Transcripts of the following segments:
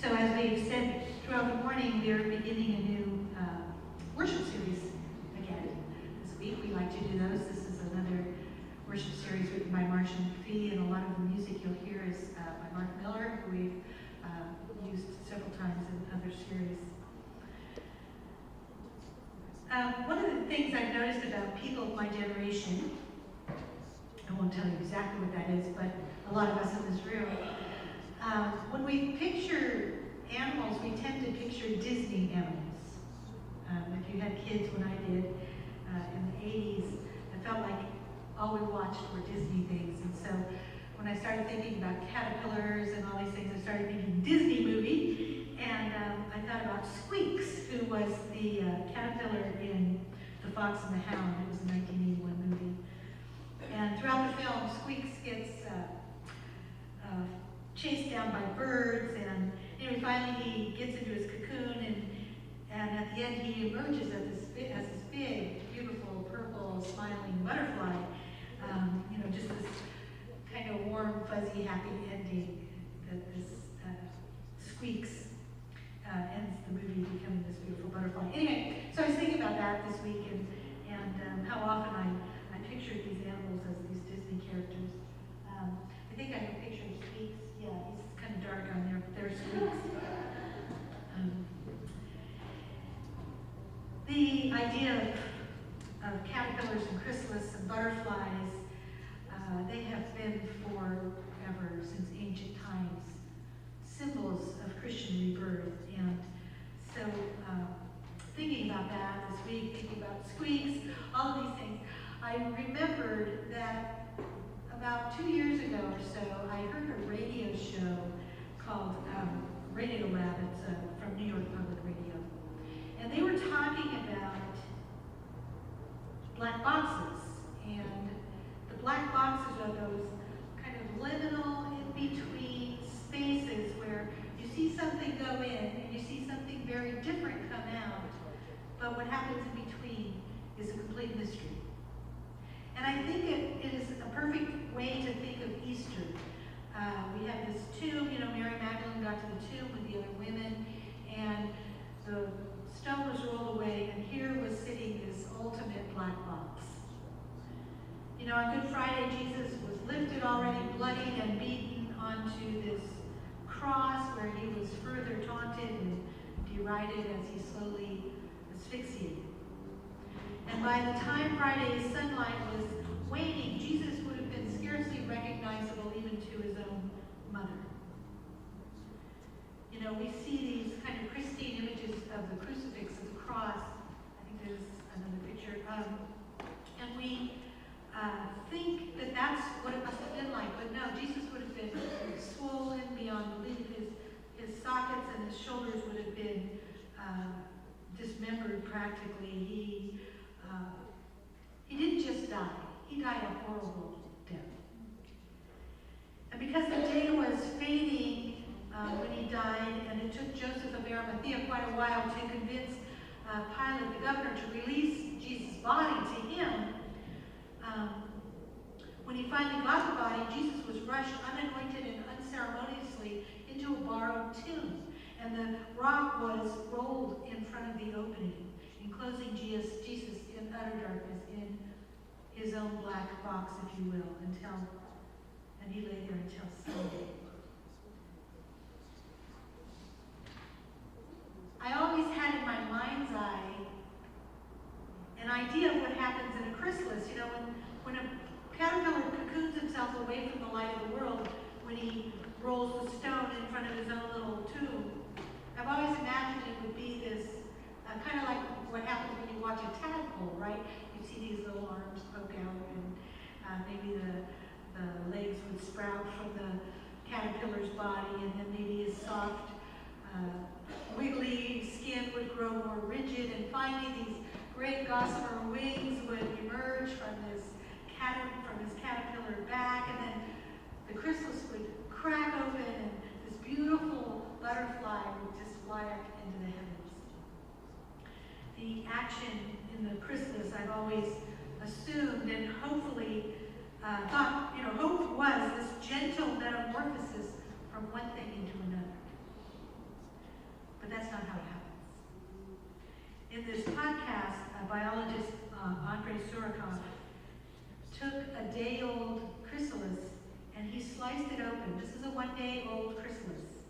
So as we've said throughout the morning, we're beginning a new worship series again. This week we like to do those. This is another worship series written by Martian Fee, and a lot of the music you'll hear is by Mark Miller, who we've used several times in other series. One of the things I've noticed about people of my generation, I won't tell you exactly what that is, but a lot of us in this room, when we picture animals, we tend to picture Disney animals. If you had kids when I did in the 80s, it felt like all we watched were Disney things. And so when I started thinking about caterpillars and all these things, I started thinking Disney movie. And I thought about Squeaks, who was the caterpillar in The Fox and the Hound. It was a 1981 movie. And throughout the film, Squeaks gets chased down by birds, and finally he gets into his cocoon, and at the end he emerges as this big, beautiful, purple, smiling butterfly. Just this kind of warm, fuzzy, happy ending that this Squeaks ends the movie becoming this beautiful butterfly. Anyway, so I was thinking about that this week, and how often I pictured these animals as these Disney characters. I think I have a picture of Squeaks. Yeah, he's kind of dark on there, but there's Squeaks. The idea of caterpillars and chrysalises and butterflies, they have been forever, since ancient times, symbols of Christian rebirth. And so thinking about that this week, thinking about Squeaks, all of these things, I remembered that about 2 years ago or so, I heard a radio show called Radio Lab. It's from New York Public Radio. And they were talking about black boxes. And the black boxes are those kind of liminal, in-between spaces where you see something go in and you see something very different come out, but what happens in between is a complete mystery. And I think it is a perfect way to think of Easter. We have this tomb, Mary Magdalene got to the tomb with the other women, and the stone was rolled away, and here was sitting this ultimate black box. On Good Friday, Jesus was lifted already, bloodied and beaten onto this cross where he was further taunted and derided as he slowly asphyxiated. And by the time Friday's sunlight was waning, Jesus would have been scarcely recognizable even to his own mother. We see these kind of pristine images of the crucifix, of the cross. I think there's another picture. And we think that that's what it must have been like. But no, Jesus would have been swollen beyond belief. His sockets and his shoulders would have been dismembered practically. He didn't just die. He died a horrible death. And because the day was fading when he died, and it took Joseph of Arimathea quite a while to convince Pilate, the governor, to release Jesus' body to him, when he finally got the body, Jesus was rushed unanointed and unceremoniously into a borrowed tomb. And the rock was rolled in front of the opening, enclosing Jesus in utter darkness, in his own black box, if you will, and he lay there until Sunday. I always had in my mind's eye an idea of what happens in a chrysalis. When a caterpillar cocoons himself away from the light of the world, when he rolls the stone in front of his own little tomb, I've always imagined it would be this, kind of like what happens when you watch a tadpole, right? You see these little arms poke out, and maybe the legs would sprout from the caterpillar's body, and then maybe his soft, wiggly skin would grow more rigid, and finally these great gossamer wings would emerge from his caterpillar back, and then the chrysalis would crack open, and this beautiful butterfly would just fly up into the heavens. The action in the chrysalis I've always assumed and hopefully thought, hope was this gentle metamorphosis from one thing into another. one-day-old chrysalis.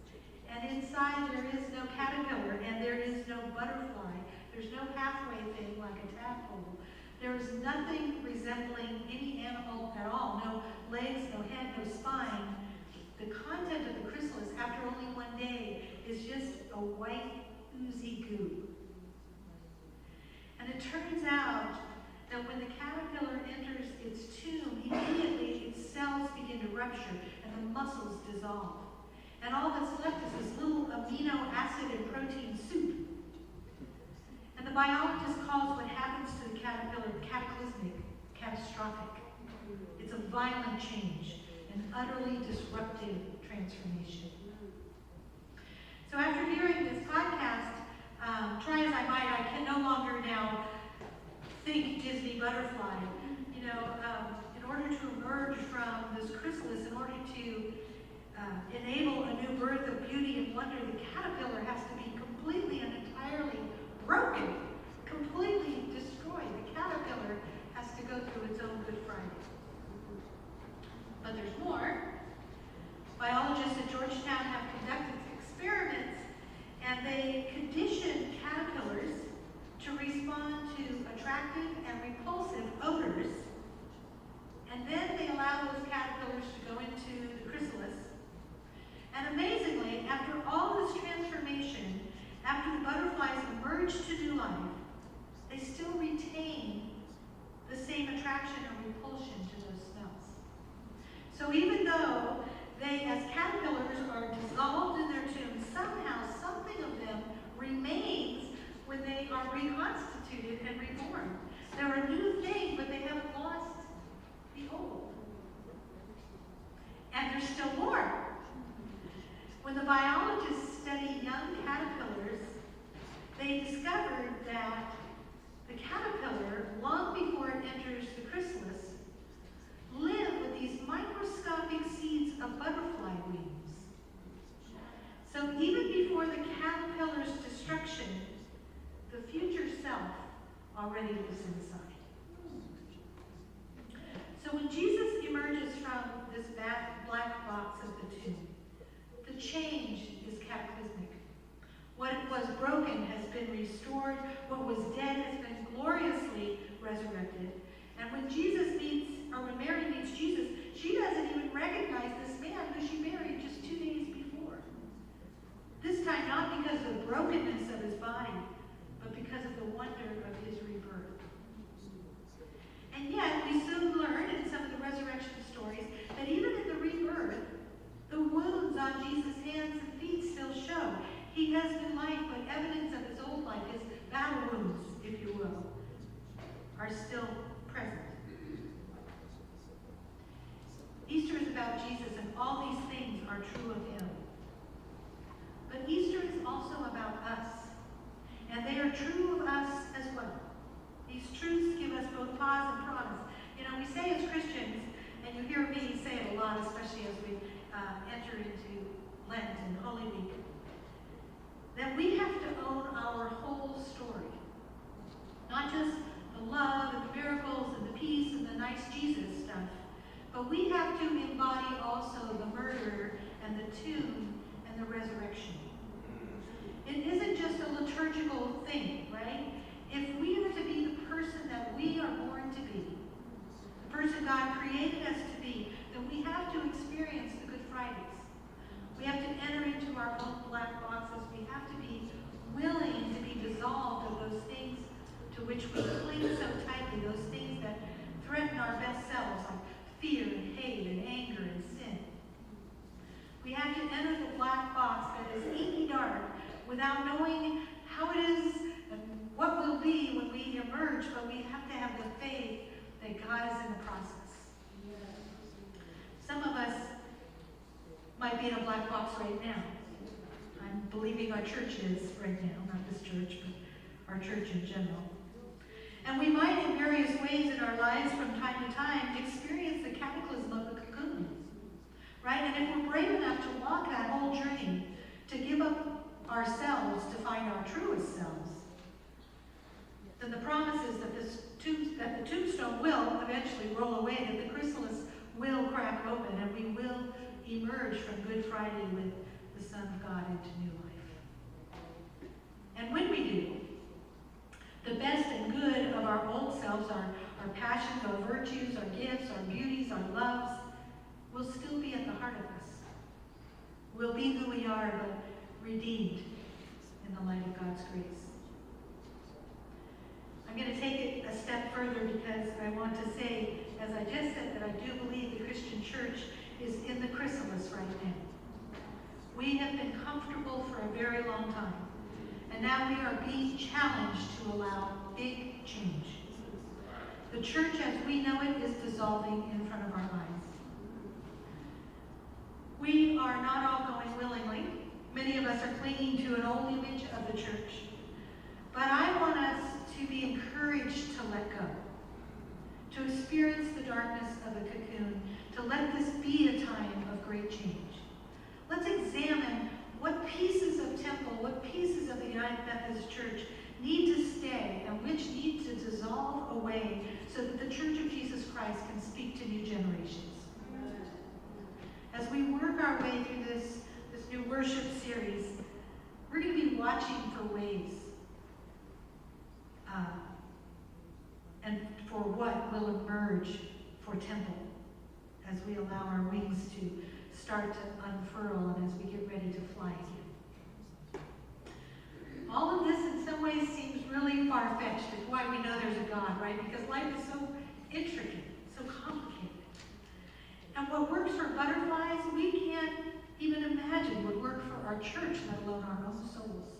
And inside there is no caterpillar and there is no butterfly. There's no halfway thing like a tadpole. There is nothing resembling any animal at all. No legs, no head, no spine. The content of the chrysalis after only one day is just a white, oozy goo. And it turns out that when the caterpillar enters its tomb, immediately its cells begin to rupture and the muscles dissolve. And all that's left is this little amino acid and protein soup. And the biologist calls what happens to the caterpillar cataclysmic, catastrophic. It's a violent change, an utterly disruptive transformation. So after hearing this podcast, try as I might, I can no longer now think Disney butterfly. You know, in order to emerge from this chrysalis, in order to enable a new birth of beauty and wonder, the caterpillar has to be completely and entirely broken, completely destroyed. The caterpillar has to go through its own Good Friday. But there's more. Biologists at Georgetown have conducted experiments, and they condition caterpillars to respond to attractive and repulsive odors, and then they allow those caterpillars to go into the chrysalis. And amazingly, after all this transformation, after the butterflies emerge to new life, they still retain the same attraction or repulsion to those smells. So even though they, as caterpillars, are dissolved in their tombs, somehow something of them remains when they are reconstituted and reborn. They're a new thing, but they haven't lost the old. And there's still more. When the biologists studied young caterpillars, they discovered that the caterpillar, long before it enters the chrysalis, live with these microscopic seeds of butterfly wings. So even before the caterpillar's destruction, the future self already lives inside. So when Jesus emerges from this black box of the tomb, the change is cataclysmic. What was broken has been restored. What was dead has been gloriously resurrected. And when when Mary meets Jesus, she doesn't even recognize this man who she married just 2 days before. This time not because of the brokenness of his body, but because of the wonder of his rebirth. And yet, we soon learn in some of the resurrection stories that even in the rebirth, the wounds on Jesus' hands and feet still show. He has new life, but evidence of his old life, his battle wounds, if you will, are still present. Easter is about Jesus, and all these things are true of him. But Easter is also about us, and they are true of us as well. These truths give us both pause and promise. You know, we say as Christians, and you hear me say it a lot, especially as we enter into Lent and Holy Week, that we have to own our whole story. Not just the love and the miracles and the peace and the nice Jesus stuff, but we have to embody also the murder and the tomb and the resurrection. It isn't just a liturgical thing, right? If we are to be the person that we are born to be, the person God created us to be, then we have to experience the Good Fridays. We have to enter into our own black boxes. We have to be willing to be dissolved of those things to which we cling so tightly, those things that threaten our best selves, like fear and hate and anger and sin. We have to enter the black box that is inky dark without knowing how it is and what will be when we emerge, but we have to have the faith that God is in the process. Some of us might be in a black box right now. I'm believing our church is right now, not this church, but our church in general. And we might, in various ways in our lives from time to time, experience the cataclysm of the cocoon. Right? And if we're brave enough to walk that whole journey, to give up ourselves to find our truest selves, then the promise is that that the tombstone will eventually roll away, that the chrysalis will crack open, and we will emerge from Good Friday with the Son of God into new life. And when we do, the best and good of our old selves, our passions, our virtues, our gifts, our beauties, our loves, will still be at the heart of us. We'll be who we are, but redeemed in the light of God's grace. I'm going to take it a step further because I want to say, as I just said, that I do believe the Christian church is in the chrysalis right now. We have been comfortable for a very long time, and now we are being challenged to allow big change. The church as we know it is dissolving in front of our eyes. We are not all going willingly. Many of us are clinging to an old image of the church. But I want us to be encouraged to let go, to experience the darkness of a cocoon, to let this be a time of great change. Let's examine what pieces of temple, what pieces of the United Methodist Church need to stay and which need to dissolve away so that the Church of Jesus Christ can speak to new generations. As we work our way through this new worship series, we're going to be watching for ways and for what will emerge for temple as we allow our wings to start to unfurl and as we get ready to fly again. All of this in some ways seems really far-fetched. It's why we know there's a God, right? Because life is so intricate, so complicated. And what works for butterflies, we can't even imagine would work for our church, let alone our own souls.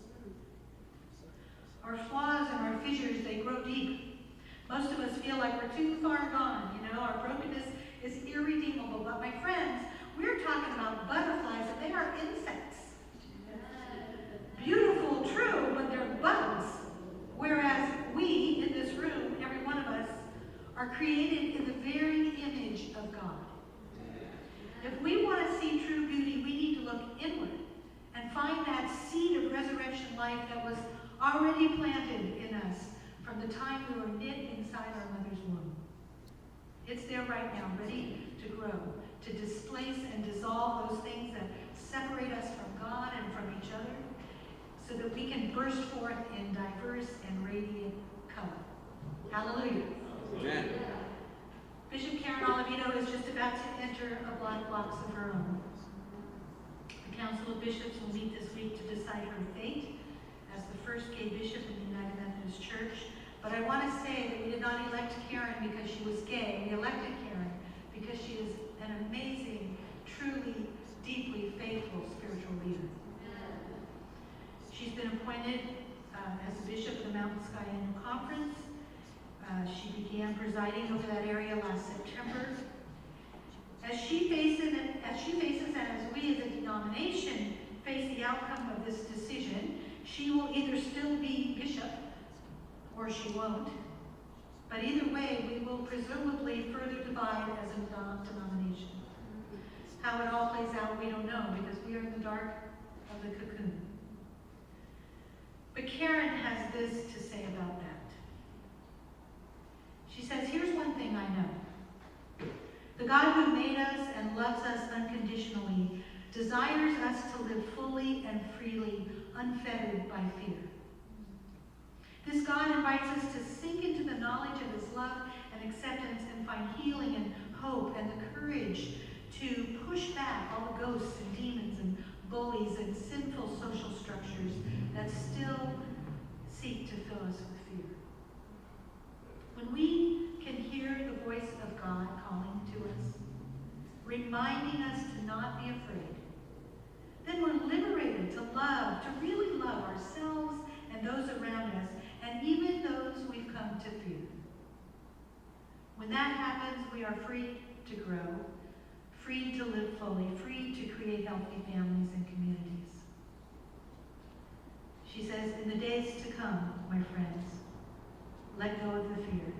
Our flaws and our fissures, they grow deep. Most of us feel like we're too far gone. Our brokenness is irredeemable. But my friends, we're talking about butterflies, and they are insects. Beautiful, true, but they're bugs. Whereas we, in this room, every one of us, are created in the very image of God. If we want to see true beauty, we need to look inward and find that seed of resurrection life that was already planted in us from the time we were knit inside our mother's womb. It's there right now, ready to grow, to displace and dissolve those things that separate us from God and from each other, so that we can burst forth in diverse and radiant color. Hallelujah. Amen. Bishop Karen Olavito is just about to enter a black box of her own. The Council of Bishops will meet this week to decide her fate as the first gay bishop in the United Methodist Church. But I want to say that we did not elect Karen because she was gay. We elected Karen because she is an amazing, truly, deeply faithful spiritual leader. She's been appointed as the bishop of the Mountain Sky Annual Conference. She began presiding over that area last September. As she faces, and as we as a denomination face the outcome of this decision, she will either still be bishop or she won't. But either way, we will presumably further divide as a denomination. How it all plays out, we don't know, because we are in the dark of the cocoon. But Karen has this to say about that. She says, here's one thing I know. The God who made us and loves us unconditionally desires us to live fully and freely, unfettered by fear. This God invites us to sink into the knowledge of his love and acceptance and find healing and hope and the courage to push back all the ghosts and demons and bullies and sinful social structures that still seek to fill us with fear. When we can hear the voice of God calling to us, reminding us to not be afraid, then we're liberated to love, to really love ourselves and those around us, and even those we've come to fear. When that happens, we are free to grow, free to live fully, free to create healthy families and communities. She says, in the days to come, my friends, let go of the fear.